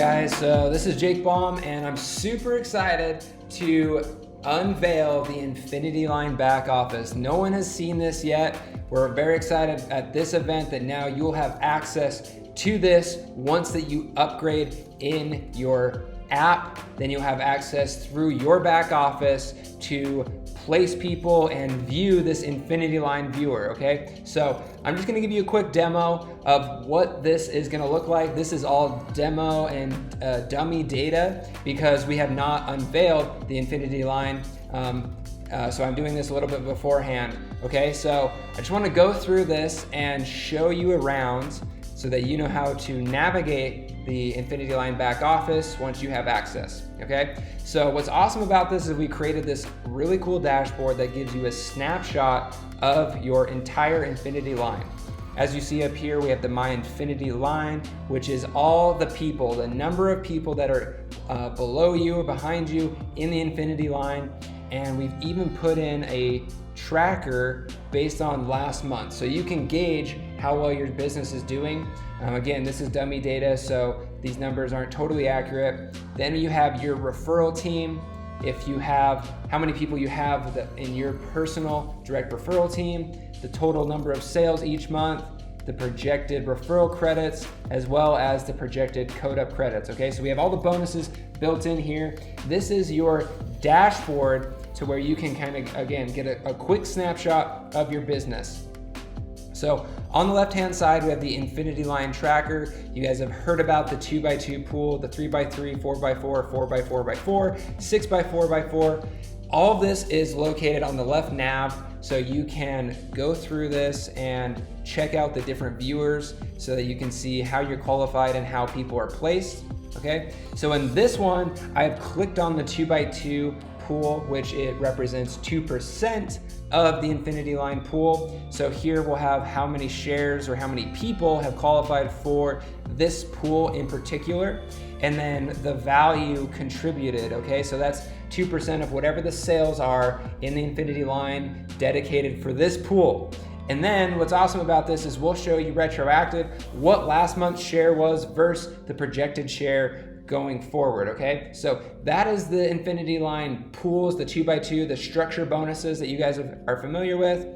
guys, so this is Jake Baum and I'm super excited to unveil the Infinity Line back office. No one has seen this yet. We're very excited at this event that now you'll have access to this once that you upgrade in your app. Then you'll have access through your back office to place people and view this Infinity Line viewer, okay? So I'm just gonna give you a quick demo of what this is gonna look like. This is all demo and dummy data because we have not unveiled the Infinity Line. So I'm doing this a little bit beforehand, okay? So I just wanna go through this and show you around so that you know how to navigate the Infinity Line back office once you have access, okay? So what's awesome about this is we created this really cool dashboard that gives you a snapshot of your entire Infinity Line. As you see up here, we have the My Infinity Line, which is all the people, the number of people that are below you or behind you in the Infinity Line. And we've even put in a tracker based on last month. So you can gauge how well your business is doing. Again, this is dummy data, so these numbers aren't totally accurate. Then you have your referral team. If you have how many people you have in your personal direct referral team, the total number of sales each month, the projected referral credits, as well as the projected code up credits, okay? So we have all the bonuses built in here. This is your dashboard to where you can kind of, again, get a quick snapshot of your business. So on the left-hand side, we have the Infinity Line tracker. You guys have heard about the 2x2 pool, the 3x3, 4x4, 4x4x4, 6x4x4. All of this is located on the left nav, so you can go through this and check out the different viewers so that you can see how you're qualified and how people are placed, okay? So in this one, I've clicked on the 2x2 pool, which it represents 2% of the Infinity Line pool. So here we'll have how many shares or how many people have qualified for this pool in particular, and then the value contributed, okay? So that's 2% of whatever the sales are in the Infinity Line dedicated for this pool. And then what's awesome about this is we'll show you retroactive what last month's share was versus the projected share going forward, okay? So that is the Infinity Line pools, the 2x2, the structure bonuses that you guys are familiar with.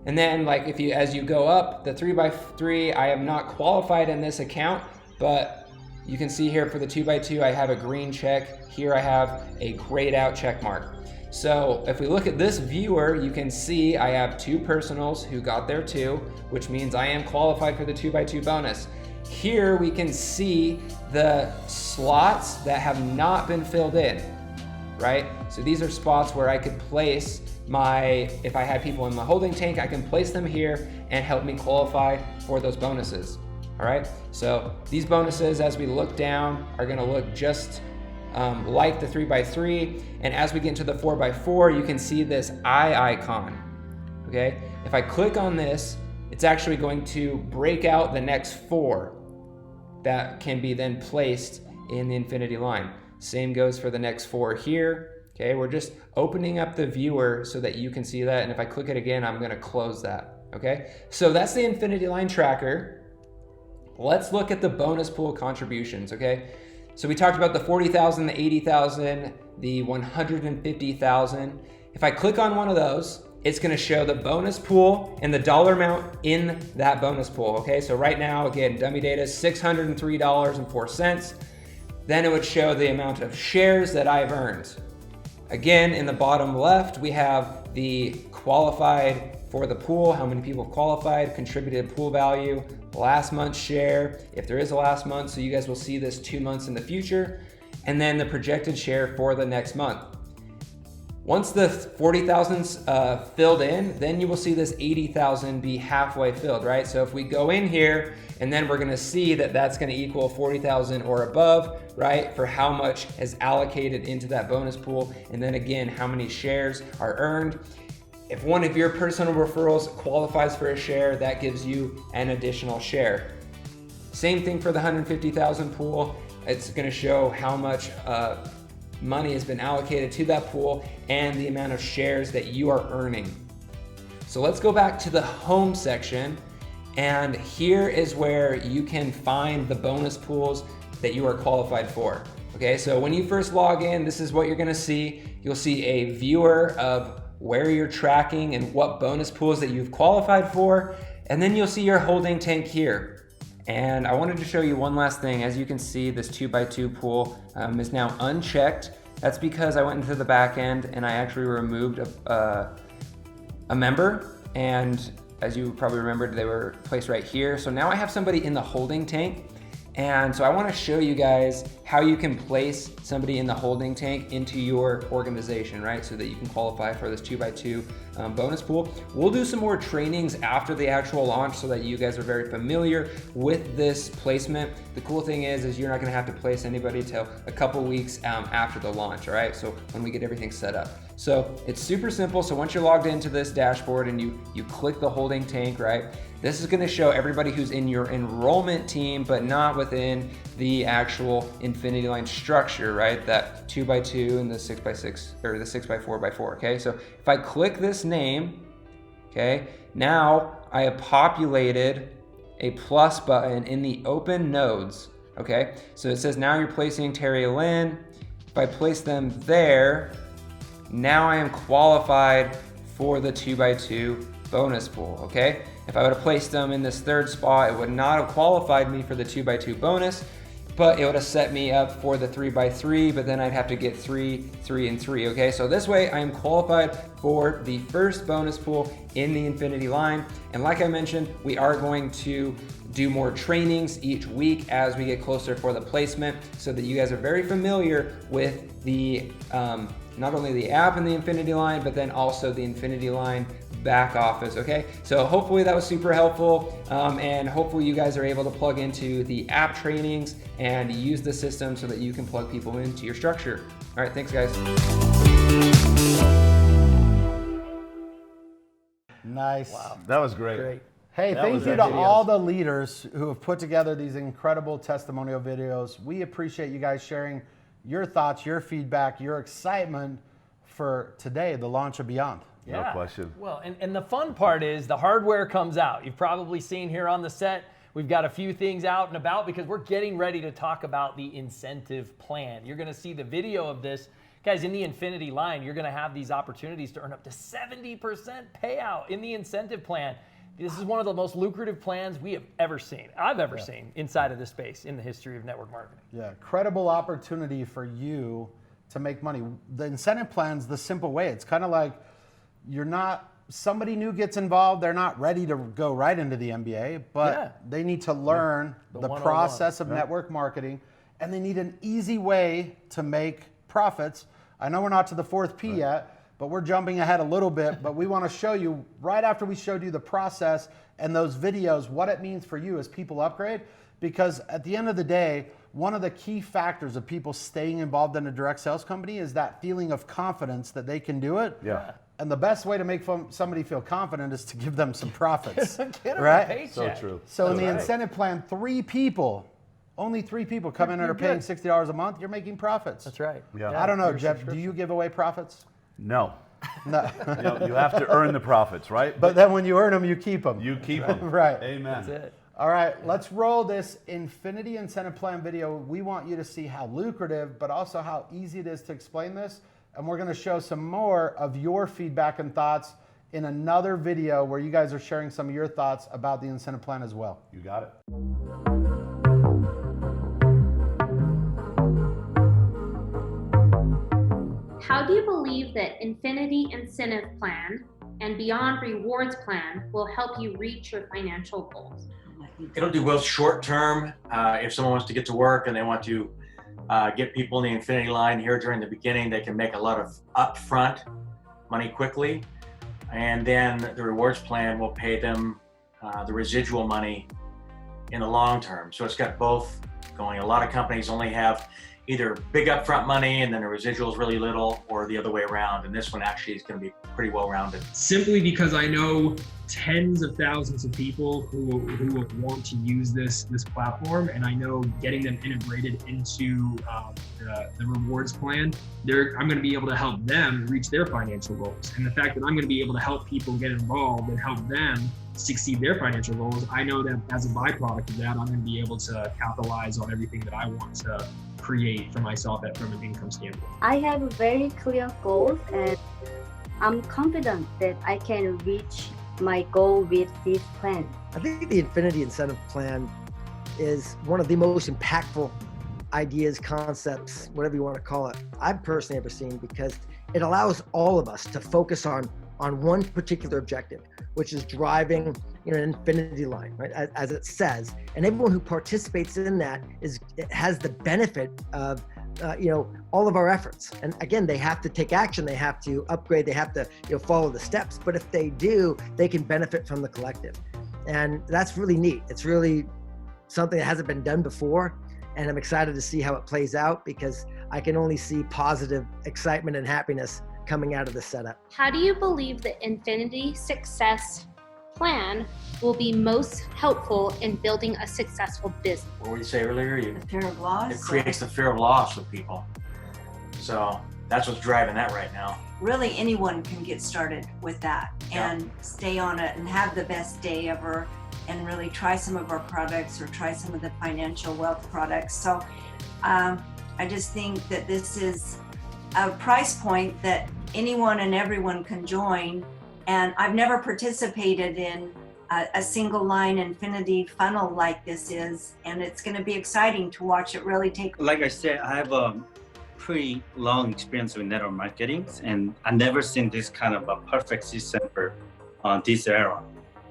And then like as you go up, the 3x3, I am not qualified in this account, but you can see here for the 2x2, I have a green check. Here I have a grayed out check mark. So if we look at this viewer, you can see I have 2 personals who got their 2, which means I am qualified for the 2x2 bonus. Here we can see the slots that have not been filled in, right? So these are spots where I could place if I had people in my holding tank, I can place them here and help me qualify for those bonuses, all right? So these bonuses, as we look down, are gonna look just like the 3x3. And as we get into the 4x4, you can see this eye icon, okay? If I click on this, it's actually going to break out the next 4 that can be then placed in the Infinity Line. Same goes for the next 4 here, okay? We're just opening up the viewer so that you can see that, and if I click it again, I'm gonna close that, okay? So that's the Infinity Line tracker. Let's look at the bonus pool contributions, okay? So we talked about the 40,000, the 80,000, the 150,000. If I click on one of those, it's gonna show the bonus pool and the dollar amount in that bonus pool, okay? So right now, again, dummy data, $603.04. Then it would show the amount of shares that I've earned. Again, in the bottom left, we have the qualified for the pool, how many people qualified, contributed pool value, last month's share, if there is a last month, so you guys will see this 2 months in the future, and then the projected share for the next month. Once the 40,000's filled in, then you will see this 80,000 be halfway filled, right? So if we go in here, and then we're gonna see that that's gonna equal 40,000 or above, right? For how much is allocated into that bonus pool, and then again, how many shares are earned. If one of your personal referrals qualifies for a share, that gives you an additional share. Same thing for the 150,000 pool. It's gonna show how much money has been allocated to that pool and the amount of shares that you are earning. So let's go back to the home section, and here is where you can find the bonus pools that you are qualified for. Okay, so when you first log in, this is what you're gonna see. You'll see a viewer of where you're tracking and what bonus pools that you've qualified for, and then you'll see your holding tank here. And I wanted to show you one last thing. As you can see, this 2x2 pool is now unchecked. That's because I went into the back end and I actually removed a member, and as you probably remembered, they were placed right here. So now I have somebody in the holding tank. And so I want to show you guys how you can place somebody in the holding tank into your organization, right? So that you can qualify for this 2x2 bonus pool. We'll do some more trainings after the actual launch so that you guys are very familiar with this placement. The cool thing is you're not going to have to place anybody till a couple weeks after the launch, all right? So when we get everything set up. So it's super simple. So once you're logged into this dashboard and you click the holding tank, right? This is going to show everybody who's in your enrollment team, but not within the actual Infinity Line structure, right? That 2x2 and the 6x6 or the 6x4x4. Okay, so if I click this name, okay, now I have populated a plus button in the open nodes. Okay, so it says now you're placing Terry Lynn. If I place them there, now I am qualified for the 2x2 bonus pool. Okay. If I would have placed them in this third spot, it would not have qualified me for the 2x2 bonus, but it would have set me up for the 3x3, but then I'd have to get 3, 3, and 3, okay? So this way I am qualified for the first bonus pool in the Infinity Line. And like I mentioned, we are going to do more trainings each week as we get closer for the placement so that you guys are very familiar with the, not only the app in the Infinity Line, but then also the Infinity Line back office, okay? So hopefully that was super helpful, and hopefully you guys are able to plug into the app trainings and use the system so that you can plug people into your structure. All right, thanks guys. Nice. Wow, that was great. Hey, thank you to all the leaders who have put together these incredible testimonial videos. We appreciate you guys sharing your thoughts, your feedback, your excitement for today, the launch of Beyond. Yeah. No question. Well, and the fun part is the hardware comes out. You've probably seen here on the set, we've got a few things out and about because we're getting ready to talk about the incentive plan. You're going to see the video of this. Guys, in the Infinity Line, you're going to have these opportunities to earn up to 70% payout in the incentive plan. This is one of the most lucrative plans we have ever seen, I've ever seen inside of this space in the history of network marketing. Yeah, credible opportunity for you to make money. The incentive plan's the simple way. It's kind of like somebody new gets involved, they're not ready to go right into the MBA, but they need to learn the process of network marketing, and they need an easy way to make profits. I know we're not to the 4th P yet, but we're jumping ahead a little bit, but we want to show you right after we showed you the process and those videos, what it means for you as people upgrade, because at the end of the day, one of the key factors of people staying involved in a direct sales company is that feeling of confidence that they can do it. Yeah. And the best way to make somebody feel confident is to give them some profits, right? So true. So in the incentive plan, only three people come in and are paying $60 a month. You're making profits. That's right. Yeah. I don't know, Jeff, do you give away profits? No. No. You have to earn the profits, right? But then when you earn them, you keep them. You keep them. Right. Amen. That's it. All right, let's roll this Infinity Incentive Plan video. We want you to see how lucrative, but also how easy it is to explain this. And we're going to show some more of your feedback and thoughts in another video where you guys are sharing some of your thoughts about the incentive plan as well. You got it. How do you believe that Infinity Incentive Plan and Beyond Rewards Plan will help you reach your financial goals? It'll do both short term, if someone wants to get to work and they want to get people in the Infinity Line here during the beginning, they can make a lot of upfront money quickly. And then the rewards plan will pay them the residual money in the long term. So it's got both going. A lot of companies only have either big upfront money and then the residual is really little, or the other way around. And this one actually is going to be pretty well rounded. Simply because I know tens of thousands of people who will want to use this platform, and I know getting them integrated into the rewards plan, I'm going to be able to help them reach their financial goals. And the fact that I'm going to be able to help people get involved and help them succeed their financial goals, I know that as a byproduct of that, I'm going to be able to capitalize on everything that I want to create for myself from an income standpoint. I have very clear goals, and I'm confident that I can reach my goal with this plan. I think the Infinity Incentive Plan is one of the most impactful ideas, concepts, whatever you want to call it, I've personally ever seen, because it allows all of us to focus on one particular objective, which is driving an infinity line, right? As it says, and everyone who participates in that has the benefit of all of our efforts. And again, they have to take action, they have to upgrade, they have to follow the steps. But if they do, they can benefit from the collective, and that's really neat. It's really something that hasn't been done before, and I'm excited to see how it plays out, because I can only see positive excitement and happiness coming out of the setup. How do you believe the Infinity Success Plan will be most helpful in building a successful business? What did you say earlier? The fear of loss. It creates the fear of loss with people. So that's what's driving that right now. Really, anyone can get started with that and stay on it and have the best day ever, and really try some of our products or try some of the financial wealth products. So I just think that this is a price point that anyone and everyone can join. And I've never participated in a single line infinity funnel like this is, and it's going to be exciting to watch it really take. Like I said, I have a pretty long experience with network marketing, and I've never seen this kind of a perfect system for this era.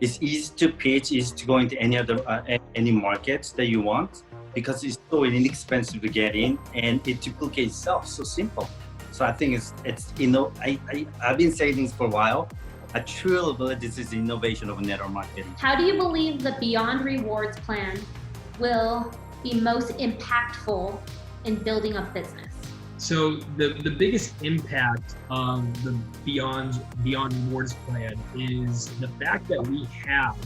It's easy to pitch, easy to go into any markets that you want, because it's so inexpensive to get in, and it duplicates itself. So simple. So I think I've been saying this for a while. I truly believe this is the innovation of network marketing. How do you believe the Beyond Rewards plan will be most impactful in building a business? So the biggest impact of the Beyond Rewards plan is the fact that we have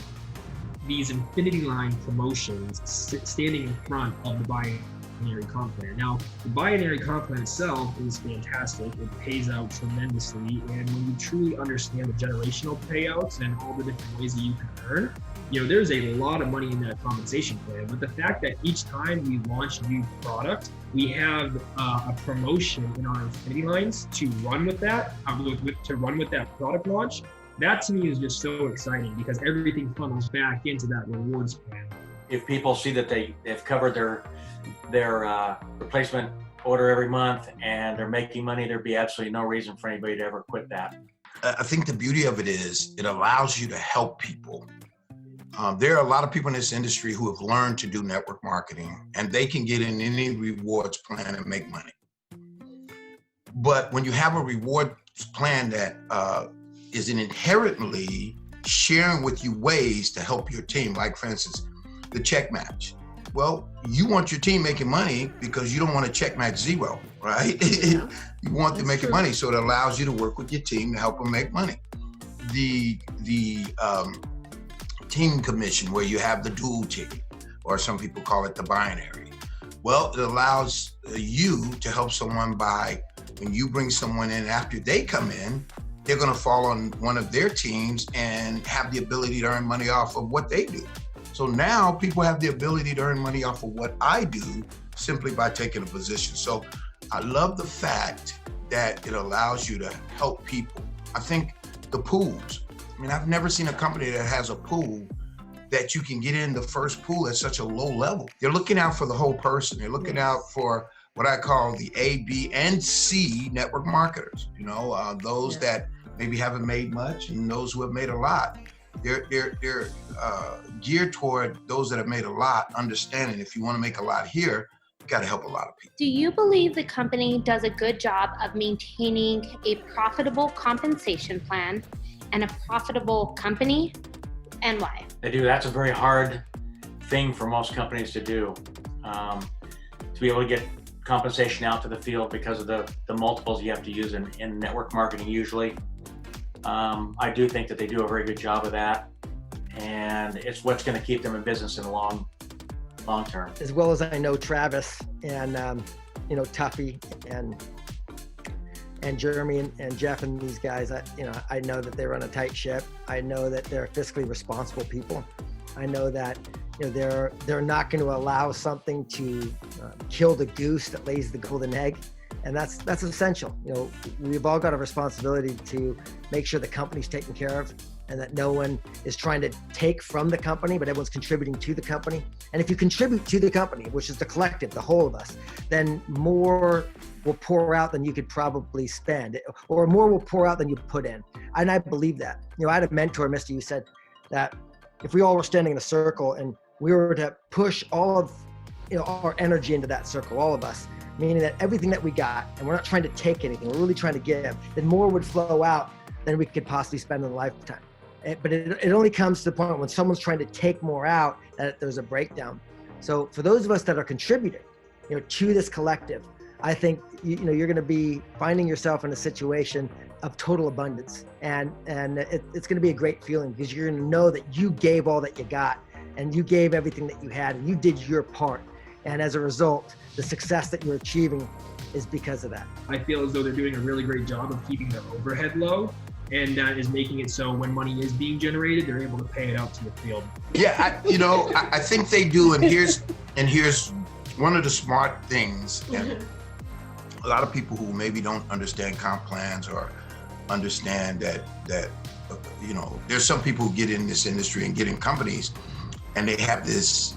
these infinity line promotions standing in front of the binary comp plan. Now, the binary comp plan itself is fantastic. It pays out tremendously, and when you truly understand the generational payouts and all the different ways that you can earn, there's a lot of money in that compensation plan. But the fact that each time we launch a new product, we have a promotion in our infinity lines to run with that, to run with that product launch, that to me is just so exciting, because everything funnels back into that rewards plan. If people see that they've covered their replacement order every month and they're making money, there'd be absolutely no reason for anybody to ever quit that. I think the beauty of it is it allows you to help people. There are a lot of people in this industry who have learned to do network marketing, and they can get in any rewards plan and make money. But when you have a rewards plan that is inherently sharing with you ways to help your team, like for instance, the check match. Well, you want your team making money because you don't want to check match zero, right? You want them making money, so it allows you to work with your team to help them make money. The team commission, where you have the dual team, or some people call it the binary. Well, it allows you to help someone by, when you bring someone in after they come in, they're going to fall on one of their teams and have the ability to earn money off of what they do. So now people have the ability to earn money off of what I do simply by taking a position. So I love the fact that it allows you to help people. I think the pools, I've never seen a company that has a pool that you can get in the first pool at such a low level. They're looking out for the whole person. They're looking out for what I call the A, B, and C network marketers. Those that maybe haven't made much, and those who have made a lot. They're geared toward those that have made a lot, understanding if you want to make a lot here, you got to help a lot of people. Do you believe the company does a good job of maintaining a profitable compensation plan and a profitable company, and why? They do. That's a very hard thing for most companies to do, to be able to get compensation out to the field because of the multiples you have to use in network marketing usually. I do think that they do a very good job of that, and it's what's going to keep them in business in the long term. As well as I know Travis and Tuffy and And Jeremy and Jeff and these guys, I know that they run a tight ship. I know that they're fiscally responsible people. I know that they're not going to allow something to kill the goose that lays the golden egg, and that's essential. We've all got a responsibility to make sure the company's taken care of, and that no one is trying to take from the company, but everyone's contributing to the company. And if you contribute to the company, which is the collective, the whole of us, then more will pour out than you could probably spend, or more will pour out than you put in. And I believe that. I had a mentor, Misty, who said that if we all were standing in a circle and we were to push all of our energy into that circle, all of us, meaning that everything that we got, and we're not trying to take anything, we're really trying to give, then more would flow out than we could possibly spend in a lifetime. But it only comes to the point when someone's trying to take more out that there's a breakdown. So for those of us that are contributing, to this collective, I think you're going to be finding yourself in a situation of total abundance, and it's going to be a great feeling, because you're going to know that you gave all that you got, and you gave everything that you had, and you did your part. And as a result, the success that you're achieving is because of that. I feel as though they're doing a really great job of keeping their overhead low, and that is making it so when money is being generated, they're able to pay it out to the field. Yeah, I think they do, and here's one of the smart things. And a lot of people who maybe don't understand comp plans or understand that there's some people who get in this industry and get in companies, and they have this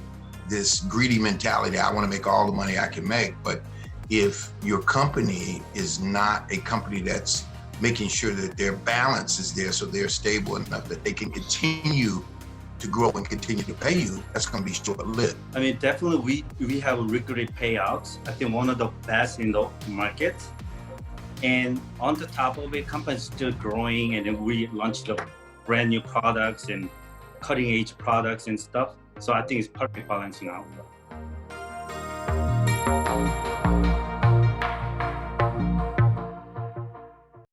greedy mentality. I want to make all the money I can make. But if your company is not a company that's making sure that their balance is there, so they're stable enough that they can continue to grow and continue to pay you, that's going to be short-lived. I mean, definitely we have regular payouts. I think one of the best in the market. And on the top of it, companies still growing, and then we launched the brand new products and cutting edge products and stuff. So I think it's perfect balance now.